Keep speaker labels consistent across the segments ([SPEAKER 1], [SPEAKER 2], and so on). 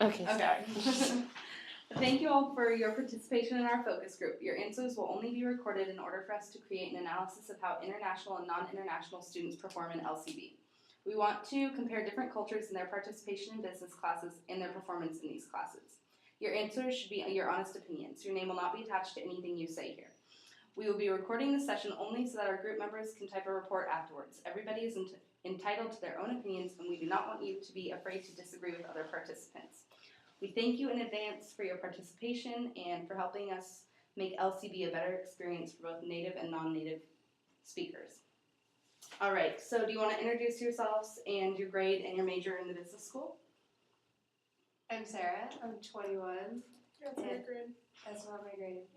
[SPEAKER 1] Okay.
[SPEAKER 2] Okay. Thank you all for your participation in our focus group. Your answers will only be recorded in order for us to create an analysis of how international and non-international students perform in LCB. We want to compare different cultures in their participation in business classes and their performance in these classes. Your answers should be your honest opinions. Your name will not be attached to anything you say here. We will be recording the session only so that our group members can type a report afterwards. Everybody is entitled to their own opinions, and we do not want you to be afraid to disagree with other participants. We thank you in advance for your participation and for helping us make LCB a better experience for both native and non-native speakers. All right, so do you want to introduce yourselves and your grade and your major in the business school?
[SPEAKER 3] I'm Sarah. I'm 21.
[SPEAKER 4] That's my grade.
[SPEAKER 3] That's not my grade.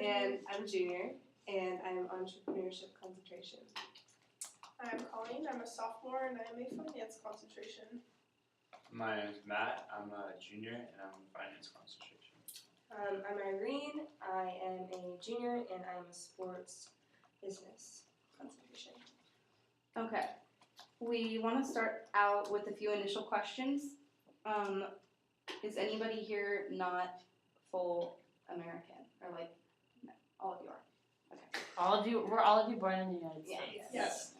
[SPEAKER 3] And I'm junior, and I'm entrepreneurship concentration.
[SPEAKER 4] I'm Colleen. I'm a sophomore, and I'm a finance concentration.
[SPEAKER 5] My name is Matt. I'm a junior, and I'm in finance concentration.
[SPEAKER 6] I'm Irene. I am a junior, and I'm a sports business concentration.
[SPEAKER 2] Okay, we want to start out with a few initial questions. Is anybody here not full American? Or like, no, all of you are. Okay.
[SPEAKER 1] We're all of you born in the United States.
[SPEAKER 4] Yes.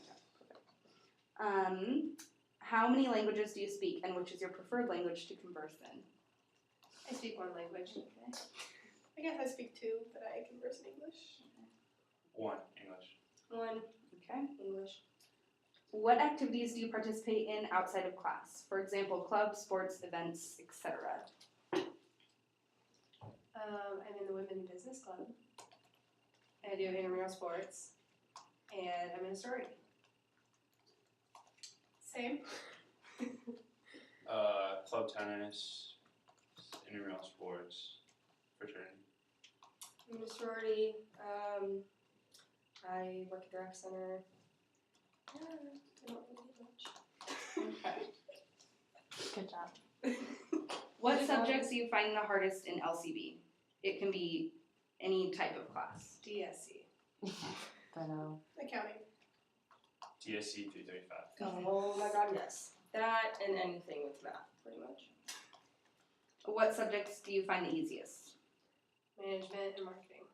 [SPEAKER 2] Okay. How many languages do you speak, and which is your preferred language to converse in?
[SPEAKER 3] I speak one language.
[SPEAKER 2] Okay.
[SPEAKER 4] I guess I speak two, but I converse in English.
[SPEAKER 5] One, English.
[SPEAKER 6] One,
[SPEAKER 2] Okay.
[SPEAKER 6] English.
[SPEAKER 2] What activities do you participate in outside of class? For example, clubs, sports, events, etc.
[SPEAKER 3] I'm in the Women Business Club. I do intramural sports, and I'm in a sorority.
[SPEAKER 4] Same.
[SPEAKER 5] Club tennis, intramural sports, fraternity.
[SPEAKER 6] I'm in a sorority. I work at the rec center. Yeah, I don't really do much.
[SPEAKER 2] Okay.
[SPEAKER 1] Good job.
[SPEAKER 2] What subjects do you find the hardest in LCB? It can be any type of class.
[SPEAKER 3] DSC.
[SPEAKER 1] I know.
[SPEAKER 4] Accounting.
[SPEAKER 5] DSC 335.
[SPEAKER 6] Oh my god, yes. That and anything with math, pretty much.
[SPEAKER 2] What subjects do you find the easiest?
[SPEAKER 3] Management and marketing.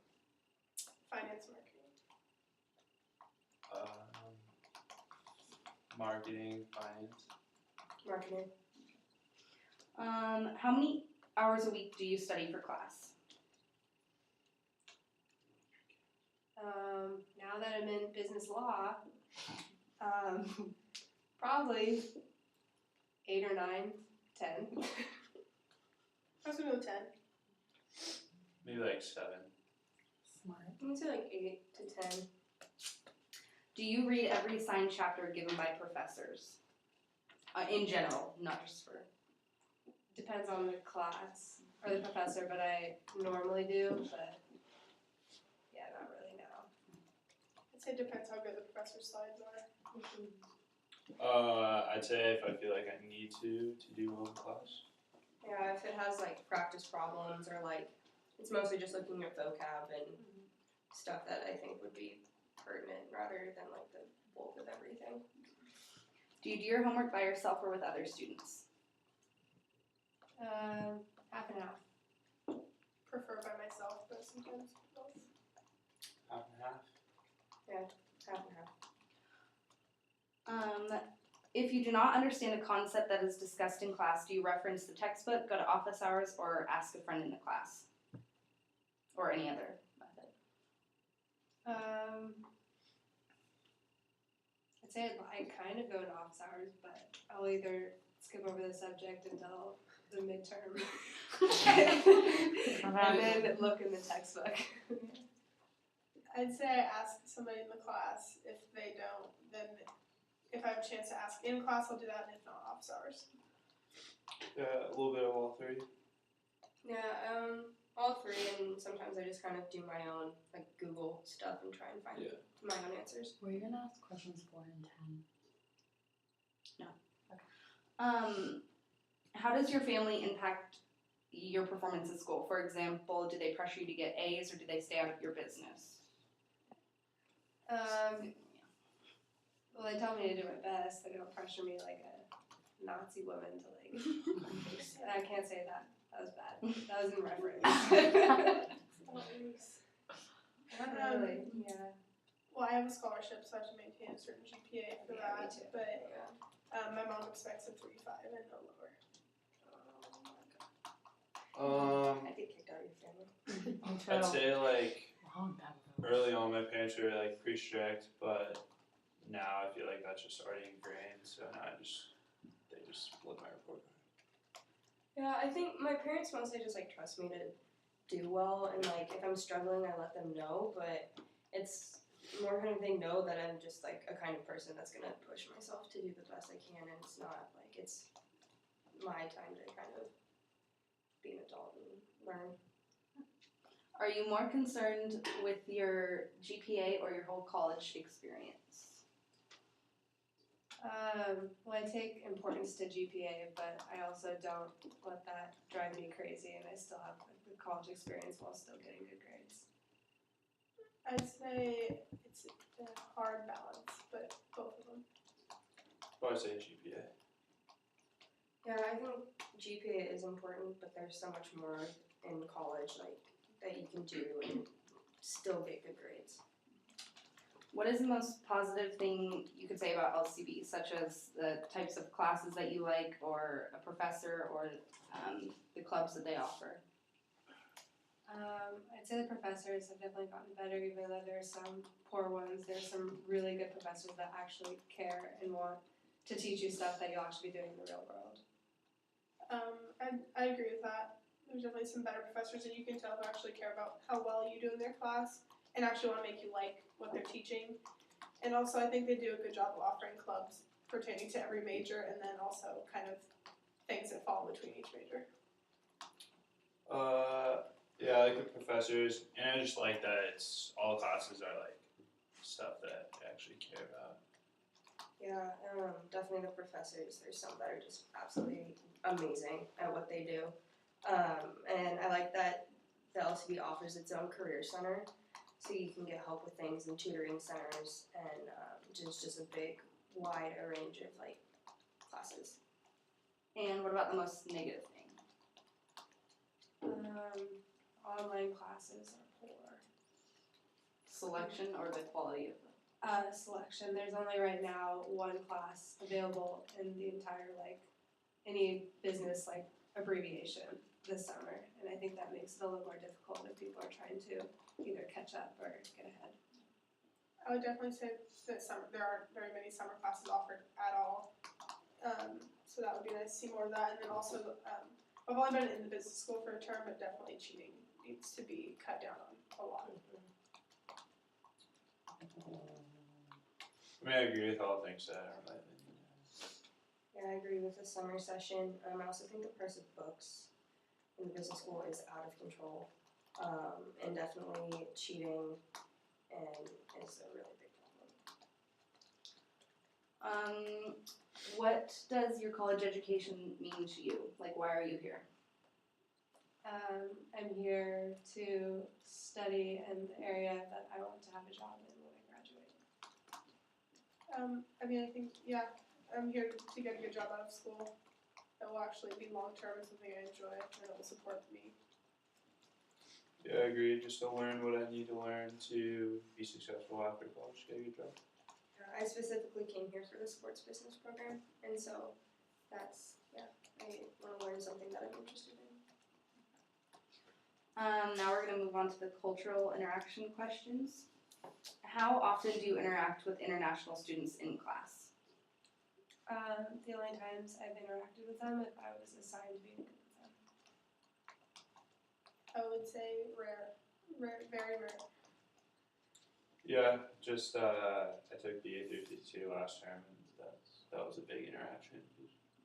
[SPEAKER 4] Finance marketing.
[SPEAKER 5] Marketing, finance.
[SPEAKER 6] Marketing.
[SPEAKER 2] How many hours a week do you study for class?
[SPEAKER 3] Now that I'm in business law, probably 8 or 9, 10.
[SPEAKER 4] I was gonna go 10.
[SPEAKER 5] Maybe like 7.
[SPEAKER 1] Smart.
[SPEAKER 6] I'm gonna say like 8 to 10.
[SPEAKER 2] Do you read every assigned chapter given by professors? In general, not just for...
[SPEAKER 3] Depends on the class or the professor, but I normally do, but yeah, not really now.
[SPEAKER 4] I'd say it depends how good the professor's slides are.
[SPEAKER 5] I'd say if I feel like I need to do one class.
[SPEAKER 6] Yeah, if it has like practice problems or like, it's mostly just looking at vocab and stuff that I think would be pertinent rather than like the bulk of everything.
[SPEAKER 2] Do you do your homework by yourself or with other students?
[SPEAKER 3] Half and half.
[SPEAKER 4] Prefer by myself, but sometimes both.
[SPEAKER 5] Half and half.
[SPEAKER 6] Half and half.
[SPEAKER 2] If you do not understand a concept that is discussed in class, do you reference the textbook, go to office hours, or ask a friend in the class? Or any other method?
[SPEAKER 3] I'd say I kind of go to office hours, but I'll either skip over the subject until the midterm and then look in the textbook.
[SPEAKER 4] I'd say I ask somebody in the class. If they don't, then if I have a chance to ask in class, I'll do that, and if not, office hours.
[SPEAKER 5] A little bit of all three.
[SPEAKER 6] Yeah, all three, and sometimes I just kind of do my own, like Google stuff and try and find my own answers.
[SPEAKER 1] Were you gonna ask questions 4 and 10?
[SPEAKER 2] No. Okay. How does your family impact your performance in school? For example, do they pressure you to get A's, or do they stay out of your business?
[SPEAKER 3] Well, they tell me to do my best. They don't pressure me like a Nazi women to like, I can't say that, that was bad, that was in reference. Not really, yeah.
[SPEAKER 4] Well, I have a scholarship, so I have to maintain a certain GPA for
[SPEAKER 3] Yeah, me
[SPEAKER 4] that,
[SPEAKER 3] too.
[SPEAKER 4] but
[SPEAKER 3] Yeah.
[SPEAKER 4] my mom expects a 3.5 and no lower.
[SPEAKER 6] I get kicked out of your family.
[SPEAKER 5] I'd say like
[SPEAKER 1] Long time ago.
[SPEAKER 5] early on my parents were like pretty strict, but now I feel like that's just already ingrained, so now they just look my report card.
[SPEAKER 6] Yeah, I think my parents mostly just like trust me to do well, and like if I'm struggling, I let them know. But it's more kind of they know that I'm just like a kind of person that's gonna push myself to do the best I can, and it's not like it's my time to kind of be an adult and learn.
[SPEAKER 2] Are you more concerned with your GPA or your whole college experience?
[SPEAKER 3] Well, I take importance to GPA, but I also don't let that drive me crazy, and I still have like, the college experience while still getting good grades.
[SPEAKER 4] I'd say it's a hard balance, but both of them.
[SPEAKER 5] I'd say GPA.
[SPEAKER 6] Yeah, I think GPA is important, but there's so much more in college like that you can do and still get good grades.
[SPEAKER 2] What is the most positive thing you could say about LCB, such as the types of classes that you like, or a professor, or the clubs that they offer?
[SPEAKER 3] I'd say the professors have definitely gotten better, even though there are some poor ones. There's some really good professors that actually care and want to teach you stuff that you'll actually be doing in the real world.
[SPEAKER 4] I agree with that. There's definitely some better professors that you can tell who actually care about how well you do in their class and actually want to make you like what they're teaching. And also, I think they do a good job of offering clubs pertaining to every major, and then also kind of things that fall between each major.
[SPEAKER 5] Yeah, I like the professors, and I just like that it's all classes are like stuff that I actually care about.
[SPEAKER 6] Yeah, definitely the professors. There's some that are just absolutely amazing at what they do. And I like that the LCB offers its own career center, so you can get help with things in tutoring centers and just a big, wide range of like classes.
[SPEAKER 2] And what about the most negative thing?
[SPEAKER 3] Online classes are poor.
[SPEAKER 2] Selection or the quality of them?
[SPEAKER 3] Selection. There's only right now one class available in the entire like any business like abbreviation this summer, and I think that makes it a little more difficult if people are trying to either catch up or get ahead.
[SPEAKER 4] I would definitely say that there aren't very many summer classes offered at all. So that would be nice to see more of that. And then also, I've only been in the business school for a term, but definitely cheating needs to be cut down on a lot.
[SPEAKER 5] I mean, I agree with all things that are in my opinion.
[SPEAKER 6] Yeah, I agree with the summer session. I also think the price of books in the business school is out of control, and definitely cheating is a really big problem.
[SPEAKER 2] What does your college education mean to you? Like, why are you here?
[SPEAKER 3] I'm here to study in the area that I want to have a job in when I graduate.
[SPEAKER 4] I mean, I think, yeah, I'm here to get a good job out of school. It will actually be long-term and something I enjoy, and it will support me.
[SPEAKER 5] Yeah, I agree. Just to learn what I need to learn to be successful after college, get a good job.
[SPEAKER 6] I specifically came here for the sports business program, and so that's, I want to learn something that I'm interested in.
[SPEAKER 2] Now we're going to move on to the cultural interaction questions. How often do you interact with international students in class?
[SPEAKER 3] The only times I've interacted with them if I was assigned to be with them.
[SPEAKER 4] I would say rare, very rare.
[SPEAKER 5] Yeah, just I took the A352 last term, and that was a big interaction.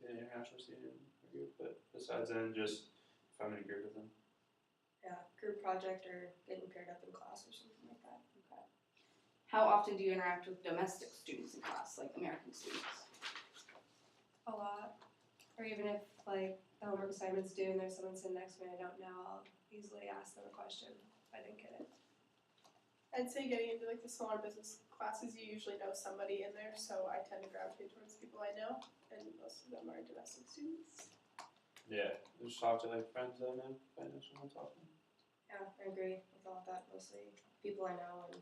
[SPEAKER 5] An international student group, but besides then, just if I'm in a group with them.
[SPEAKER 6] Yeah, group project or getting paired up in class or something like that.
[SPEAKER 2] Okay. How often do you interact with domestic students in class, like American students?
[SPEAKER 3] A lot. Or even if like the homework assignment's due and there's someone sitting next to me I don't know, I'll easily ask them a question if I didn't get it.
[SPEAKER 4] I'd say getting into like the smaller business classes, you usually know somebody in there, so I tend to gravitate towards people I know, and most of them are
[SPEAKER 5] Yeah, just talk to like friends that I know, if I know someone talking.
[SPEAKER 6] Yeah, I agree with all of that. Mostly people I know and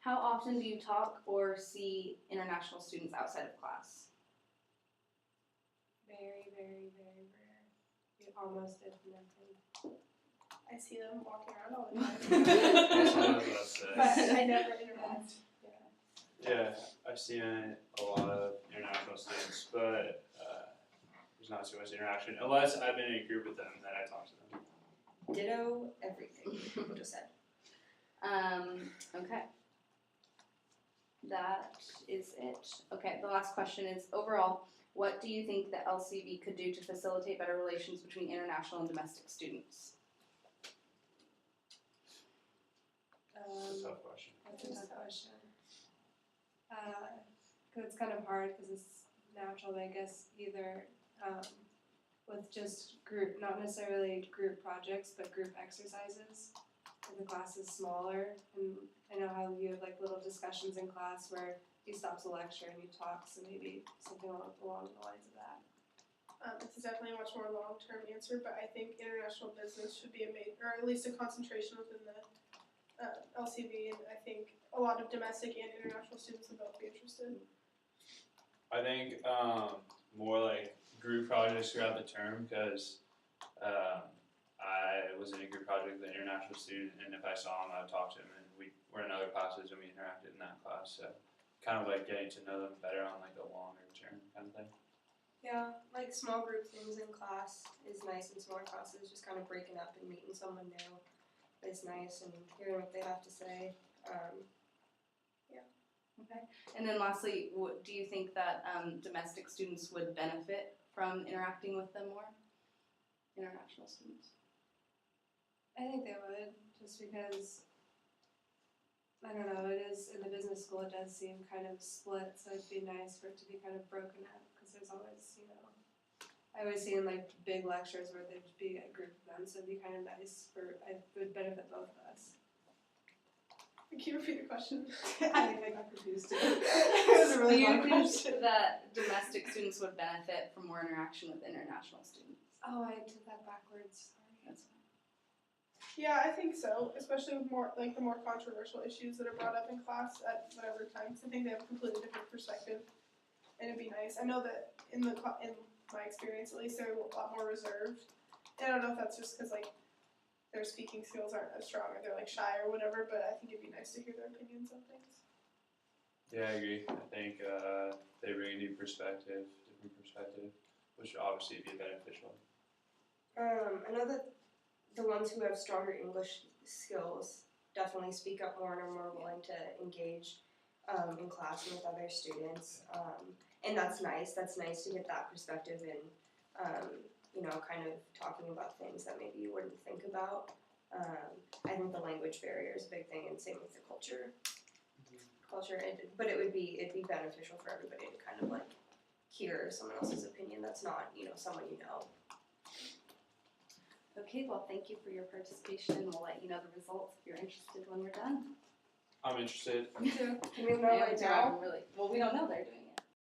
[SPEAKER 2] How often do you talk or see international students outside of class?
[SPEAKER 3] Very, very, very rare. You almost did nothing.
[SPEAKER 4] I see them walking around all the time.
[SPEAKER 5] That's what I was about to say.
[SPEAKER 4] But I never interact.
[SPEAKER 5] Yeah, I've seen a lot of international students, but there's not too much interaction unless I've been in a group with them that I talk to them.
[SPEAKER 6] ditto everything people just said.
[SPEAKER 2] Okay. That is it. Okay, the last question is, overall, what do you think the LCB could do to facilitate better relations between international and domestic students?
[SPEAKER 5] It's a tough question.
[SPEAKER 3] That's a tough question. Cause it's kind of hard, cause it's natural, I guess, either, with just group, not necessarily group projects, but group exercises. If the class is smaller, and I know how you have like little discussions in class where he stops a lecture and you talk, so maybe something along the lines of that.
[SPEAKER 4] This is definitely a much more long-term answer, but I think international business should be or at least a concentration within the LCB, and I think a lot of domestic and international students would both be interested.
[SPEAKER 5] I think more like group projects throughout the term because I was in a group project with an international student, and if I saw him, I would talk to him, and we were in other classes and we interacted in that class. So kind of like getting to know them better on like a longer term kind of thing.
[SPEAKER 6] Yeah, like small group things in class is nice in smaller classes, just kind of breaking up and meeting someone new is nice and hearing what they have to say.
[SPEAKER 2] Okay. And then lastly, do you think that domestic students would benefit from interacting with them more? International students?
[SPEAKER 3] I think they would, just because, I don't know, it is, in the business school, it does seem kind of split, so it'd be nice for it to be kind of broken up, because there's always, I always see in like big lectures where there'd be a group of them, so it'd be kind of nice it would benefit both of us.
[SPEAKER 4] Can you repeat the question?
[SPEAKER 3] I got confused too. It was a
[SPEAKER 2] Do
[SPEAKER 3] really
[SPEAKER 2] you
[SPEAKER 3] long
[SPEAKER 2] think
[SPEAKER 3] question.
[SPEAKER 2] that domestic students would benefit from more interaction with international students?
[SPEAKER 3] Oh, I took that backwards, sorry.
[SPEAKER 2] That's fine.
[SPEAKER 4] Yeah, I think so, especially with the more controversial issues that are brought up in class at whatever time. 'Cause I think they have a completely different perspective, and it'd be nice. I know that in my experience, at least, they're a lot more reserved. And I don't know if that's just because their speaking skills aren't as strong, or they're shy or whatever. But I think it'd be nice to hear their opinions on things.
[SPEAKER 5] Yeah, I agree. I think they bring a new perspective, different perspective, which would obviously be beneficial.
[SPEAKER 6] I know that the ones who have stronger English skills definitely speak up more and are more willing to engage in class and with other students. And that's nice. That's nice to get that perspective and, kind of talking about things that maybe you wouldn't think about. I think the language barrier is a big thing, and same with the culture. But it'd be beneficial for everybody to kind of hear someone else's opinion that's not, someone you know.
[SPEAKER 2] Okay, well, thank you for your participation, and we'll let you know the results if you're interested when we're done.
[SPEAKER 5] I'm interested.
[SPEAKER 3] Me too. Can we know right now?
[SPEAKER 2] Well, we don't know they're doing